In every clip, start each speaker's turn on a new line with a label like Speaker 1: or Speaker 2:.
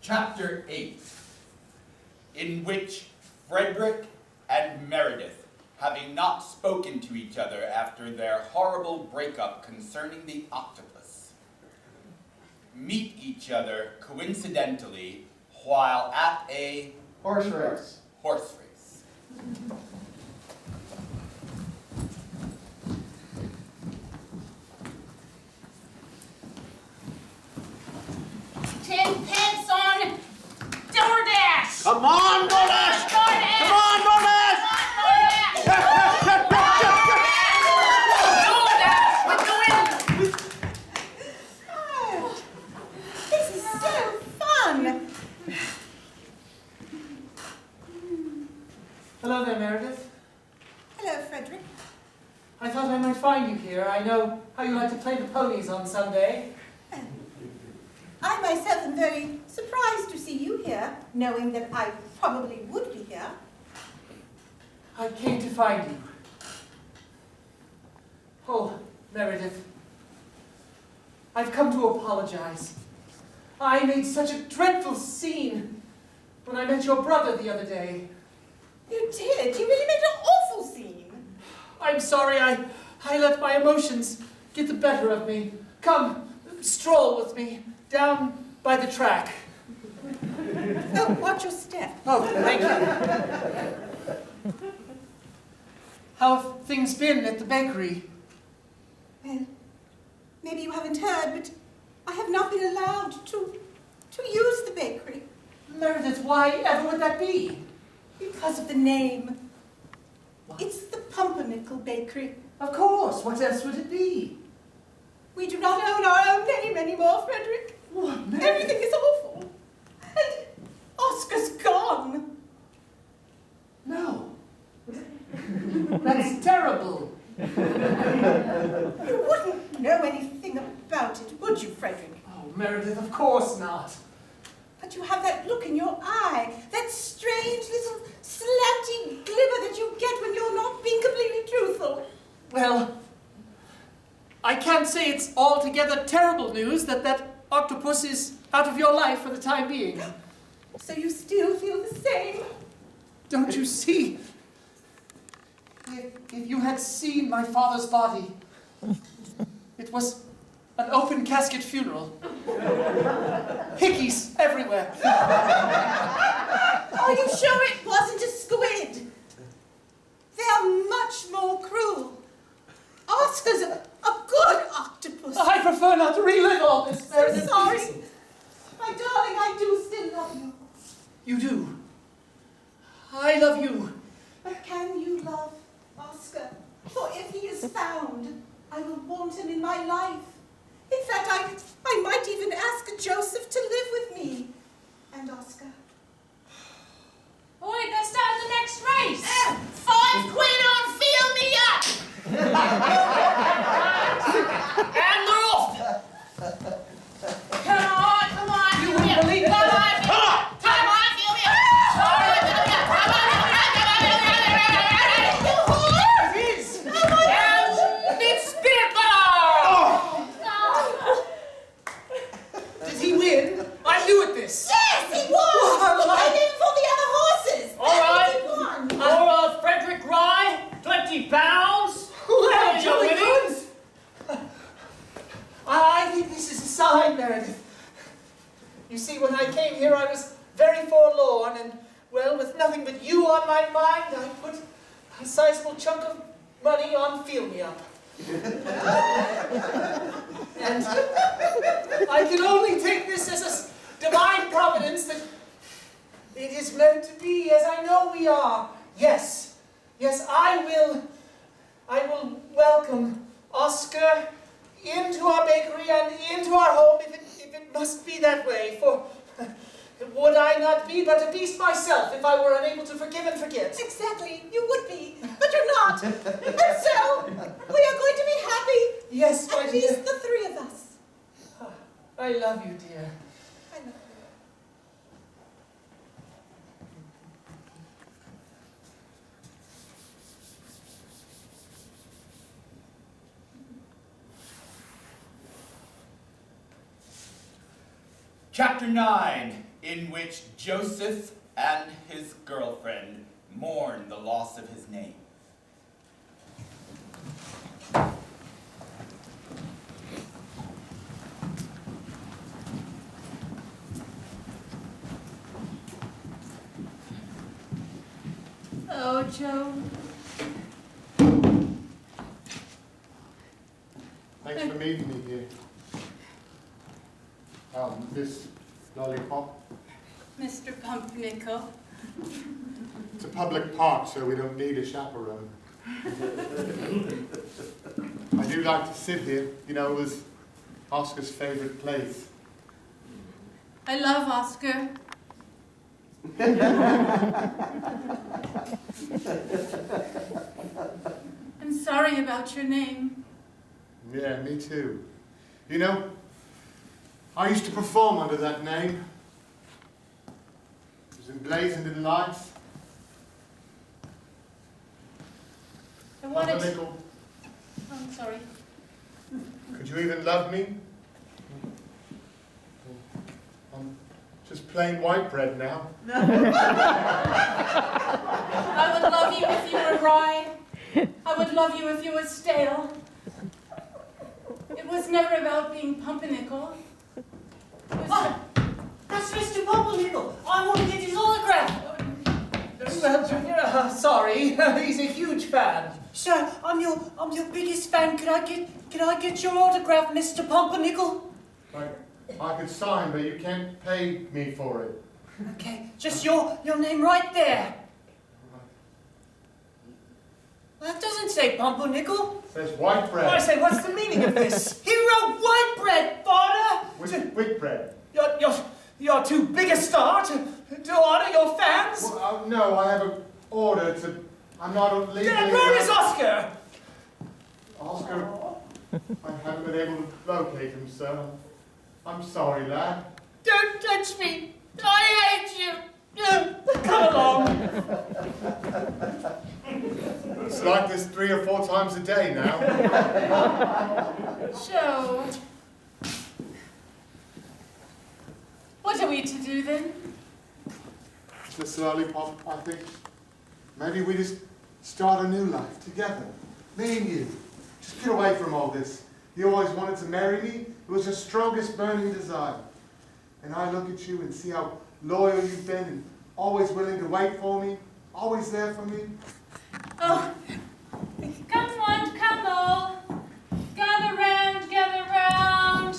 Speaker 1: Chapter 8, in which Frederick and Meredith, having not spoken to each other after their horrible breakup concerning the octopus, meet each other coincidentally while at a
Speaker 2: horse race.
Speaker 3: £10 on DoorDash!
Speaker 2: Come on, DoorDash! Come on, DoorDash!
Speaker 4: This is so fun!
Speaker 5: Hello there, Meredith.
Speaker 4: Hello, Frederick.
Speaker 5: I thought I might find you here. I know how you like to play the ponies on Sunday.
Speaker 4: I myself am very surprised to see you here, knowing that I probably would be here.
Speaker 5: I came to find you. Oh, Meredith. I've come to apologize. I made such a dreadful scene when I met your brother the other day.
Speaker 4: You did? You really made an awful scene.
Speaker 5: I'm sorry, I let my emotions get the better of me. Come, stroll with me down by the track.
Speaker 4: Oh, watch your step.
Speaker 5: Oh, thank you. How have things been at the bakery?
Speaker 4: Well, maybe you haven't heard, but I have not been allowed to use the bakery.
Speaker 5: Meredith, why ever would that be?
Speaker 4: Because of the name.
Speaker 5: What?
Speaker 4: It's the Pumpernickel Bakery.
Speaker 5: Of course, what else would it be?
Speaker 4: We do not own our own name anymore, Frederick.
Speaker 5: What, Meredith?
Speaker 4: Everything is awful. And Oscar's gone.
Speaker 5: No. That's terrible.
Speaker 4: You wouldn't know anything about it, would you, Frederick?
Speaker 5: Oh, Meredith, of course not.
Speaker 4: But you have that look in your eye, that strange little slanty glimmer that you get when you're not being completely truthful.
Speaker 5: Well, I can't say it's altogether terrible news that octopus is out of your life for the time being.
Speaker 4: So you still feel the same?
Speaker 5: Don't you see? If you had seen my father's body, it was an open casket funeral. Hickeys everywhere.
Speaker 4: Are you sure it wasn't a squid? They are much more cruel. Oscar's a good octopus.
Speaker 5: I prefer not to relive all this,
Speaker 4: I'm
Speaker 5: Meredith.
Speaker 4: sorry.
Speaker 5: Please.
Speaker 4: My darling, I do still love you.
Speaker 5: You do. I love you.
Speaker 4: But can you love Oscar? For if he is found, I will want him in my life. In fact, I might even ask Joseph to live with me. And Oscar.
Speaker 3: Boy, let's start the next race! £5 on Fill Me Up! And they're off! Come on,
Speaker 5: You
Speaker 3: Fill Me
Speaker 5: wouldn't
Speaker 3: Up!
Speaker 5: believe it.
Speaker 3: Come on, Fill Me Up! Come on, Fill Me Up! Come on, Fill Me Up! Come on,
Speaker 5: It is.
Speaker 3: and it's Spitball!
Speaker 5: Did he win? I'm new at this.
Speaker 4: Yes, he won! He came in for the other horses.
Speaker 3: All right.
Speaker 4: He won.
Speaker 3: For Frederick Rye, £20.
Speaker 5: Well, jolly
Speaker 3: winning.
Speaker 5: good. I think this is a sign, Meredith. You see, when I came here, I was very forlorn, and, well, with nothing but you on my mind, I put a sizable chunk of money on Fill Me Up. And I can only take this as a divine providence that it is meant to be, as I know we are. Yes, I will welcome Oscar into our bakery and into our home if it must be that way, for would I not be but a beast myself if I were unable to forgive and forget?
Speaker 4: Exactly, you would be, but you're not. And so, we are going to be happy.
Speaker 5: Yes, my
Speaker 4: At
Speaker 5: dear.
Speaker 4: least the three of us.
Speaker 5: I love you, dear.
Speaker 4: I love you.
Speaker 1: Chapter 9, in which Joseph and his girlfriend mourn the loss of his name.
Speaker 3: Oh, Joe.
Speaker 6: Thanks for meeting me here. Miss Lollipop.
Speaker 3: Mr. Pumpernickel.
Speaker 6: It's a public park, so we don't need a chaperone. I do like to sit here. You know, it was Oscar's favorite place.
Speaker 3: I love Oscar. I'm sorry about your name.
Speaker 6: Yeah, me too. You know, I used to perform under that name. It was emblazoned in lights.
Speaker 3: I wanted...
Speaker 6: Pumpernickel,
Speaker 3: Oh, I'm sorry.
Speaker 6: could you even love me? I'm just plain white bread now.
Speaker 3: I would love you if you were rye. I would love you if you were stale. It was never about being Pumpernickel. It was
Speaker 5: That's Mr. Pumpernickel. I want to get his autograph. Well, Junior, sorry. He's a huge fan. Sir, I'm your biggest fan. Can I get your autograph, Mr. Pumpernickel?
Speaker 6: I could sign, but you can't pay me for it.
Speaker 5: Okay, just your name right there. Well, that doesn't say Pumpernickel.
Speaker 6: It says white bread.
Speaker 5: I say, what's the meaning of this? He wrote white bread, father.
Speaker 6: With bread.
Speaker 5: You're too big a star to honor your fans.
Speaker 6: Well, no, I have an order to... I'm not legally...
Speaker 5: Then where is Oscar?
Speaker 6: Oscar, I haven't been able to locate him, sir. I'm sorry, lad.
Speaker 5: Don't touch me. I hate you. Come along.
Speaker 6: It's like this 3 or 4 times a day now.
Speaker 3: Joe. What are we to do then?
Speaker 6: Miss Lollipop, I think maybe we just start a new life together. Me and you. Just get away from all this. You always wanted to marry me. It was your strongest burning desire. And I look at you and see how loyal you've been and always willing to wait for me, always there for me.
Speaker 3: Oh, come on, come all. Gather round, gather round.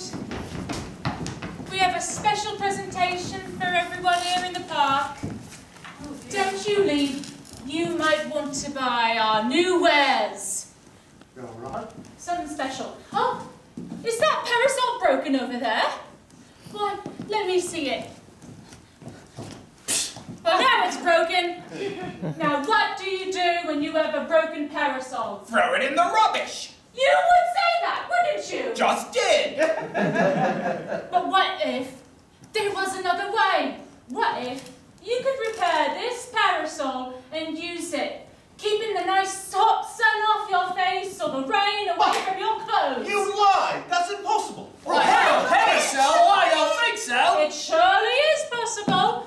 Speaker 3: We have a special presentation for everyone here in the park. Don't you leave. You might want to buy our new wares.
Speaker 6: You all right?
Speaker 3: Something special. Oh, is that parasol broken over there? Why, let me see it. Well, now it's broken. Now, what do you do when you have a broken parasol?
Speaker 1: Throw it in the rubbish!
Speaker 3: You would say that, wouldn't you?
Speaker 1: Just did!
Speaker 3: But what if there was another way? What if you could repair this parasol and use it, keeping the nice hot sun off your face or the rain away from your clothes?
Speaker 2: You lie! That's impossible!
Speaker 5: Right, hang on, Parasol, I don't think so.
Speaker 3: It surely is possible.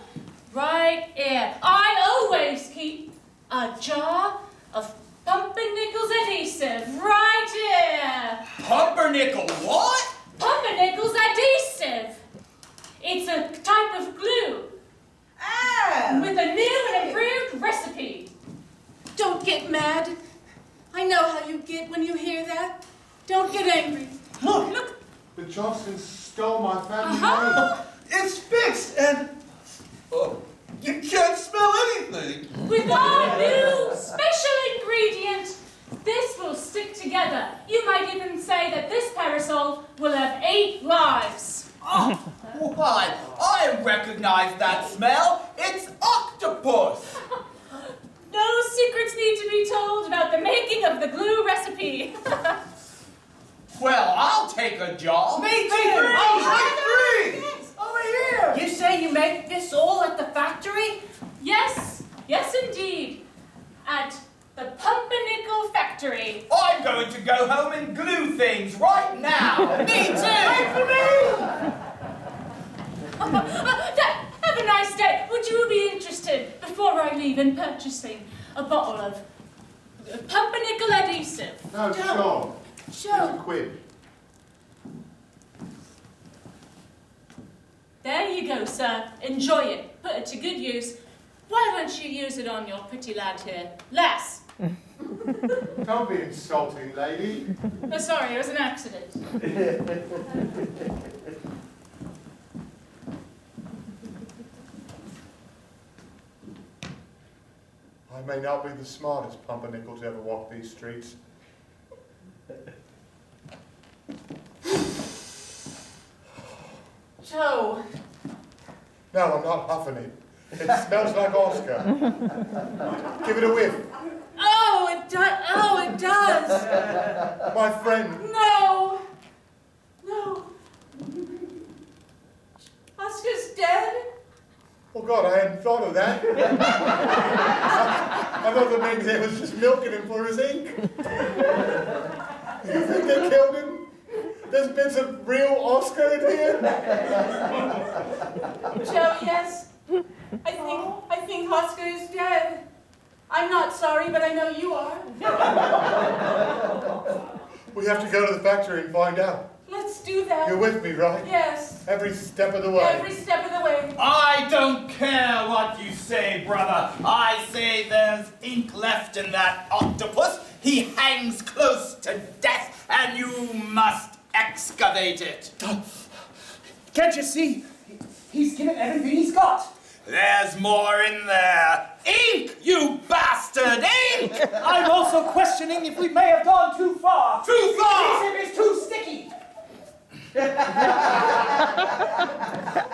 Speaker 3: Right here. I always keep a jar of Pumpernickel's adhesive. Right here.
Speaker 1: Pumpernickel what?
Speaker 3: Pumpernickel's adhesive. It's a type of glue.
Speaker 4: Oh!
Speaker 3: With a new and improved recipe. Don't get mad. I know how you get when you hear that. Don't get angry.
Speaker 2: Look!
Speaker 6: The Johnsons stole my family
Speaker 3: Uh-huh.
Speaker 2: It's fixed and... Oh, you can't smell anything!
Speaker 3: With our new special ingredient, this will stick together. You might even say that this parasol will have 8 lives.
Speaker 1: Oh, why, I recognize that smell. It's octopus.
Speaker 3: No secrets need to be told about the making of the glue recipe.
Speaker 1: Well, I'll take a job.
Speaker 5: Me too.
Speaker 2: Oh, three!
Speaker 5: Over here. You say you make this all at the factory?
Speaker 3: Yes, yes indeed. At the Pumpernickel factory.
Speaker 1: I'm going to go home and glue things right now.
Speaker 5: Me too. Wait for me.
Speaker 3: Have would you be interested, before I leave, in purchasing a bottle of Pumpernickel adhesive?
Speaker 6: No, sure.
Speaker 3: Sure.
Speaker 6: It's a quid.
Speaker 3: There you go, sir. Enjoy it. Put it to good use. Why don't you use it on your pretty lad here? Lass!
Speaker 6: Don't be insulting, lady.
Speaker 3: Oh, sorry, it was an accident.
Speaker 6: I may not be the smartest pumpernickel to ever walk these streets.
Speaker 3: Joe.
Speaker 6: No, I'm not huffing it. It smells like Oscar. Give it a whiff.
Speaker 3: Oh, it does. Oh, it does.
Speaker 6: My friend.
Speaker 3: No. No. Oscar's dead?
Speaker 6: Oh God, I hadn't thought of that. I thought the man there was just milking him for his ink. You think they killed him? There's been some real Oscar in here?
Speaker 4: Joe, yes. I think Oscar is dead. I'm not sorry, but I know you are.
Speaker 6: We have to go to the factory and find out.
Speaker 4: Let's do that.
Speaker 6: You're with me, right?
Speaker 4: Yes.
Speaker 6: Every step of the way.
Speaker 4: Every step of the way.
Speaker 1: I don't care what you say, brother. I say there's ink left in that octopus. He hangs close to death, and you must excavate it.
Speaker 5: Can't you see? He's given everything he's got.
Speaker 1: There's more in there. Ink, you bastard, ink!
Speaker 5: I'm also questioning if we may have gone too far.
Speaker 1: Too far!
Speaker 5: The adhesive is too sticky.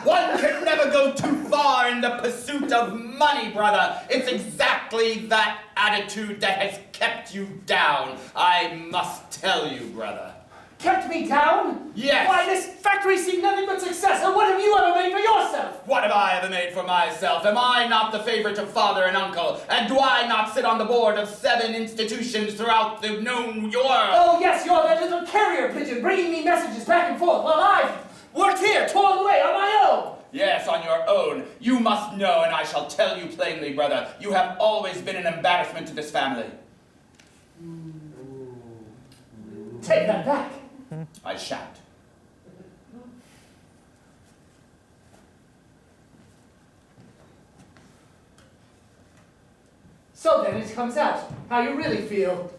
Speaker 1: One can never go too far in the pursuit of money, brother. It's exactly that attitude that has kept you down. I must tell you, brother.
Speaker 5: Kept me down?
Speaker 1: Yes.
Speaker 5: Why, this factory's seen nothing but success, and what have you ever made for yourself?
Speaker 1: What have I ever made for myself? Am I not the favorite of father and uncle? And do I not sit on the board of 7 institutions throughout the known world?
Speaker 5: Oh, yes, you're that little carrier pigeon bringing me messages back and forth while I've worked here, toiled away on my own.
Speaker 1: Yes, on your own. You must know, and I shall tell you plainly, brother, you have always been an embarrassment to this family.
Speaker 5: Take that back.
Speaker 1: I shan't.
Speaker 5: So then it comes out how you really feel.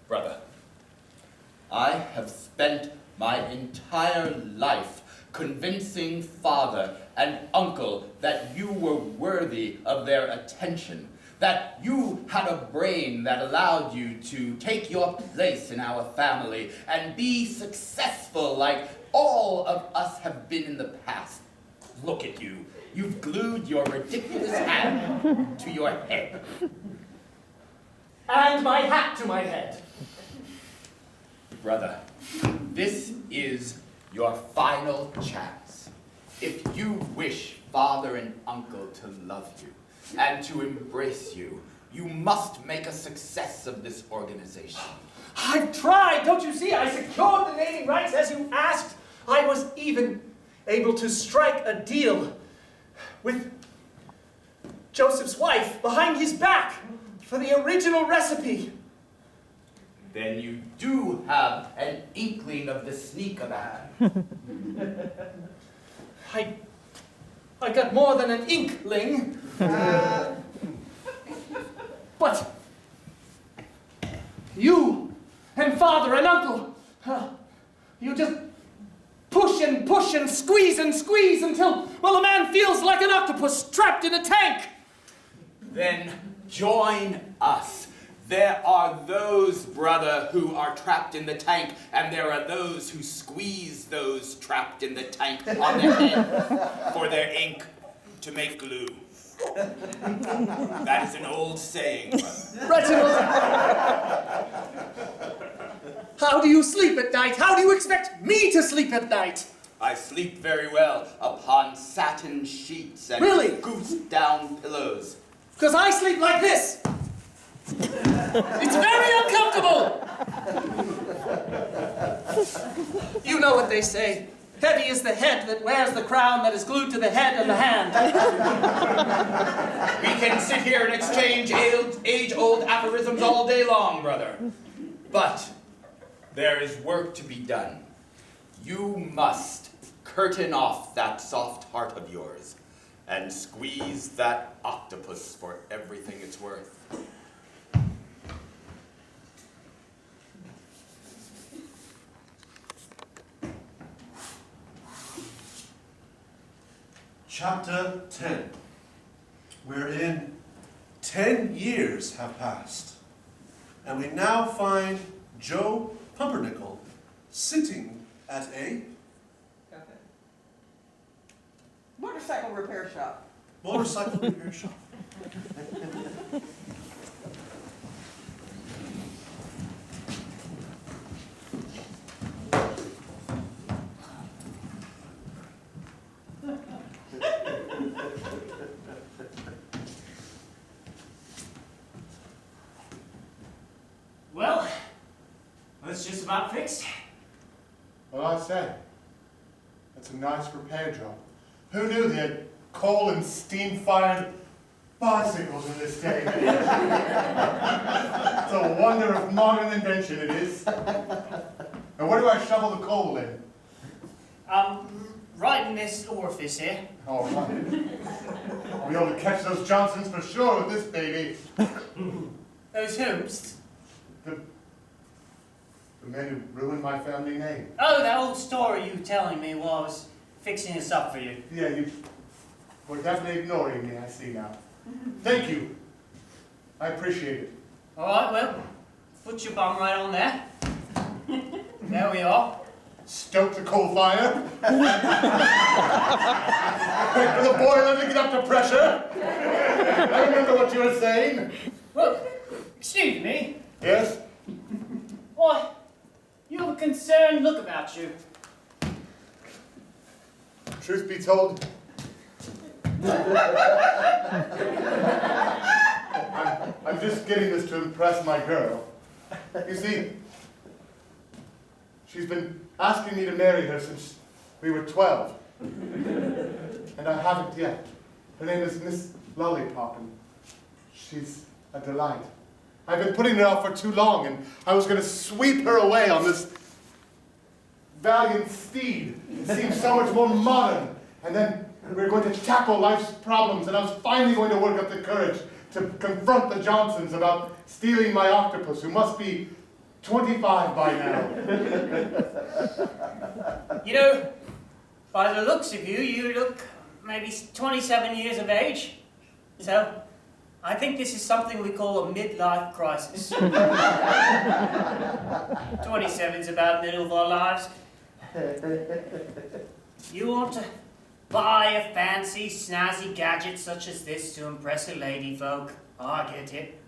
Speaker 1: Brother, I have spent my entire life convincing father and uncle that you were worthy of their attention, that you had a brain that allowed you to take your place in our family and be successful like all of us have been in the past. Look at you. You've glued your ridiculous hand to your head.
Speaker 5: And my hat to my head.
Speaker 1: Brother, this is your final chance. If you wish father and uncle to love you and to embrace you, you must make a success of this organization.
Speaker 5: I've tried, don't you see? I secured the naming rights as you asked. I was even able to strike a deal with Joseph's wife behind his back for the original recipe.
Speaker 1: Then you do have an inkling of the sneak of that.
Speaker 5: I got more than an inkling. But you and father and uncle, you just push and squeeze until, well, a man feels like an octopus trapped in a tank.
Speaker 1: Then join us. There are those, brother, who are trapped in the tank, and there are those who squeeze those trapped in the tank on their head for their ink to make glue. That is an old saying, brother.
Speaker 5: Reginald, how do you sleep at night? How do you expect me to sleep at night?
Speaker 1: I sleep very well upon satin sheets and
Speaker 5: Really?
Speaker 1: goose-down pillows.
Speaker 5: Because I sleep like this. It's very uncomfortable. You know what they say. Heavy is the head that wears the crown that is glued to the head and the hand.
Speaker 1: We can sit here and exchange age-old aphorisms all day long, brother. But there is work to be done. You must curtain off that soft heart of yours and squeeze that octopus for everything it's worth.
Speaker 2: Chapter 10, wherein 10 years have passed, and we now find Joe Pumpernickel sitting at a
Speaker 7: motorcycle repair shop.
Speaker 2: motorcycle repair shop.
Speaker 8: Well, it's just about fixed.
Speaker 6: Well, I say, that's a nice repair job. Who knew they had coal and steam-fired bicycles in this day and age? It's a wonder of modern invention, it is. And where do I shovel the coal in?
Speaker 8: Right in this orifice here.
Speaker 6: All right. I'll be able to catch those Johnsons for sure with this baby.
Speaker 8: Those whomst?
Speaker 6: The men who ruined my family name.
Speaker 8: Oh, that old story you were telling me while I was fixing this up for you.
Speaker 6: Yeah, you were definitely ignoring me, I see now. Thank you. I appreciate it.
Speaker 8: All right, well, put your bum right on there. There we are.
Speaker 6: Stoke the coal fire. Wait for the boiler to get up to pressure. I remember what you were saying.
Speaker 8: Well, excuse me.
Speaker 6: Yes?
Speaker 8: Why, you have a concerned look about you.
Speaker 6: Truth be told, I'm just getting this to impress my girl. You see, she's been asking me to marry her since we were 12. And I haven't yet. Her name is Miss Lollipop, and she's a delight. I've been putting her off for too long, and I was going to sweep her away on this valiant steed. It seems so much more modern. And then we were going to tackle life's problems, and I was finally going to work up the courage to confront the Johnsons about stealing my octopus, who must be 25 by now.
Speaker 8: You know, by the looks of you, you look maybe 27 years of age. So, I think this is something we call a midlife crisis. 27's about the middle of our lives. You want to buy a fancy, snazzy gadget such as this to impress a lady folk. Oh, I get it.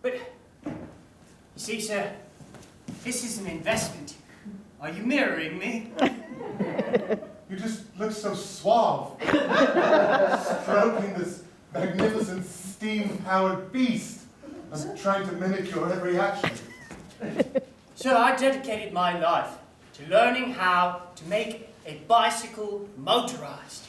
Speaker 8: But, you see, sir, this is an investment. Are you mirroring me?
Speaker 6: You just look so suave, stroking this magnificent steam-powered beast. I'm trying to mimic your every action.
Speaker 8: So I dedicated my life to learning how to make a bicycle motorized.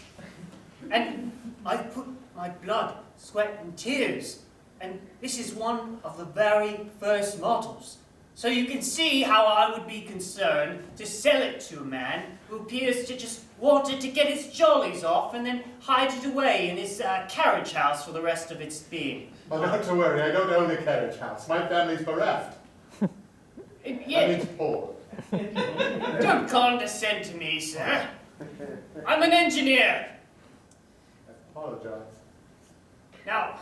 Speaker 8: And I put my blood, sweat, and tears. And this is one of the very first models. So you can see how I would be concerned to sell it to a man who appears to just wanted to get his jollies off and then hide it away in his carriage house for the rest of its being.
Speaker 6: Oh, not to worry, I don't own a carriage house. My family's bereft.
Speaker 8: Yeah.
Speaker 6: That means poor.
Speaker 8: Don't condescend to me, sir. I'm an engineer.
Speaker 6: I apologize.
Speaker 8: Now,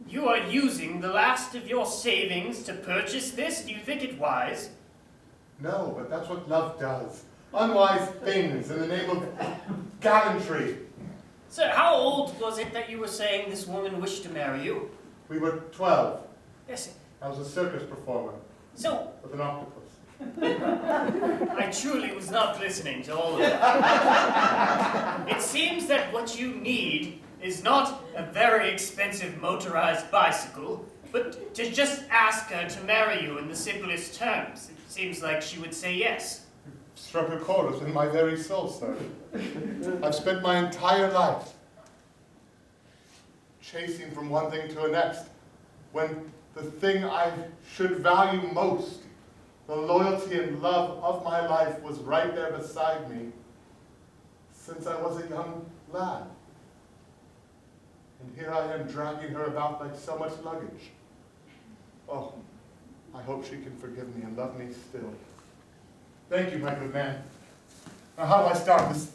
Speaker 8: you are using the last of your savings to purchase this? Do you think it wise?
Speaker 6: No, but that's what love does. Unwise things in the name of gallantry.
Speaker 8: Sir, how old was it that you were saying this woman wished to marry you?
Speaker 6: We were 12.
Speaker 8: Yes.
Speaker 6: I was a circus performer
Speaker 8: So,
Speaker 6: with an octopus.
Speaker 8: I truly was not listening to all of that. It seems that what you need is not a very expensive motorized bicycle, but to just ask her to marry you in the simplest terms. It seems like she would say yes.
Speaker 6: struck a chord within my very soul, sir. I've spent my entire life chasing from one thing to the next, when the thing I should value most, the loyalty and love of my life, was right there beside me since I was a young lad. And here I am dragging her about like so much luggage. Oh, I hope she can forgive me and love me still. Thank you, my good man. Now, how do I start this?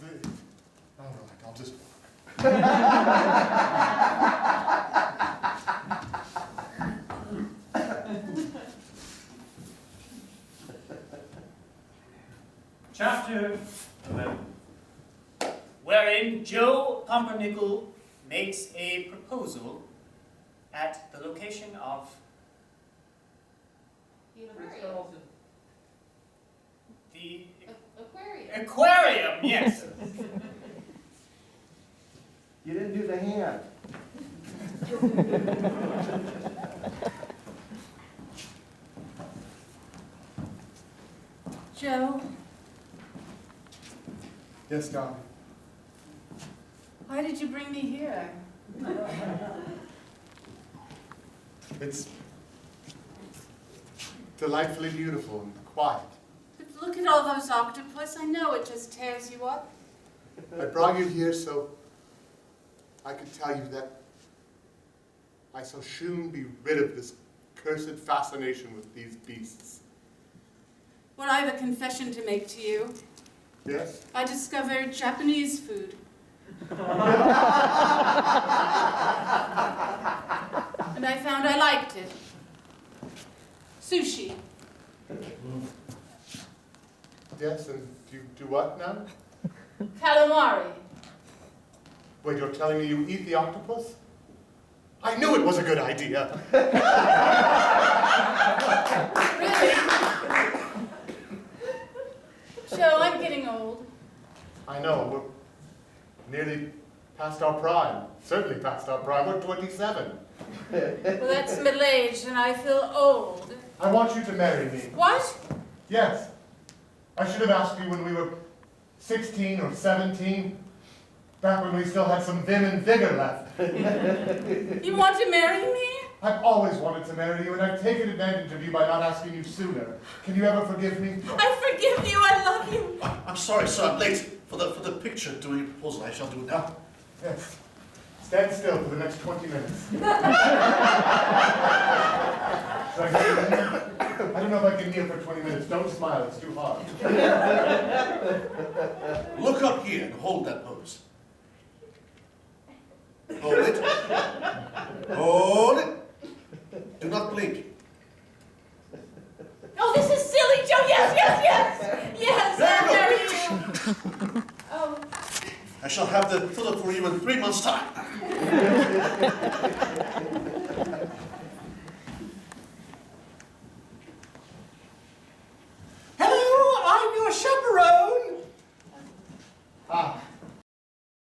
Speaker 6: All right, I'll just...
Speaker 8: Chapter 11. Wherein Joe Pumpernickel makes a proposal at the location of the aquarium, yes.
Speaker 2: You didn't do the hand.
Speaker 3: Joe,
Speaker 6: Yes, darling.
Speaker 3: why did you bring me here?
Speaker 6: It's delightfully beautiful and quiet.
Speaker 3: But look at all those octopus. I know it just tears you up.
Speaker 6: I brought you here so I could tell you that I shall soon be rid of this cursed fascination with these beasts.
Speaker 3: Well, I have a confession to make to you.
Speaker 6: Yes?
Speaker 3: I discovered Japanese food. And I found I liked it. Sushi.
Speaker 6: Yes, and do you do what now?
Speaker 3: Calamari.
Speaker 6: Wait, you're telling me you eat the octopus? I knew it was a good idea.
Speaker 3: Really? Joe, I'm getting old.
Speaker 6: I know, we're nearly past our prime. Certainly past our prime. We're 27.
Speaker 3: Well, that's middle-aged, and I feel old.
Speaker 6: I want you to marry me.
Speaker 3: What?
Speaker 6: Yes. I should have asked you when we were 16 or 17, back when we still had some vim and vigor left.
Speaker 3: You want to marry me?
Speaker 6: I've always wanted to marry you, and I've taken advantage of you by not asking you sooner. Can you ever forgive me?
Speaker 3: I forgive you. I love you.
Speaker 2: I'm sorry, sir. I'm late for the picture doing a proposal. I shall do it now.
Speaker 6: Yes. Stand still for the next 20 minutes. I don't know if I can kneel for 20 minutes. Don't smile. It's too hard.
Speaker 2: Look up here and hold that pose. Hold it. Hold it. Do not blink.
Speaker 3: Oh, this is silly, Joe. Yes, yes, yes. Yes,
Speaker 2: There
Speaker 3: I'll
Speaker 2: you
Speaker 3: marry you. Oh.
Speaker 2: I shall have the filler for you in 3 months' time.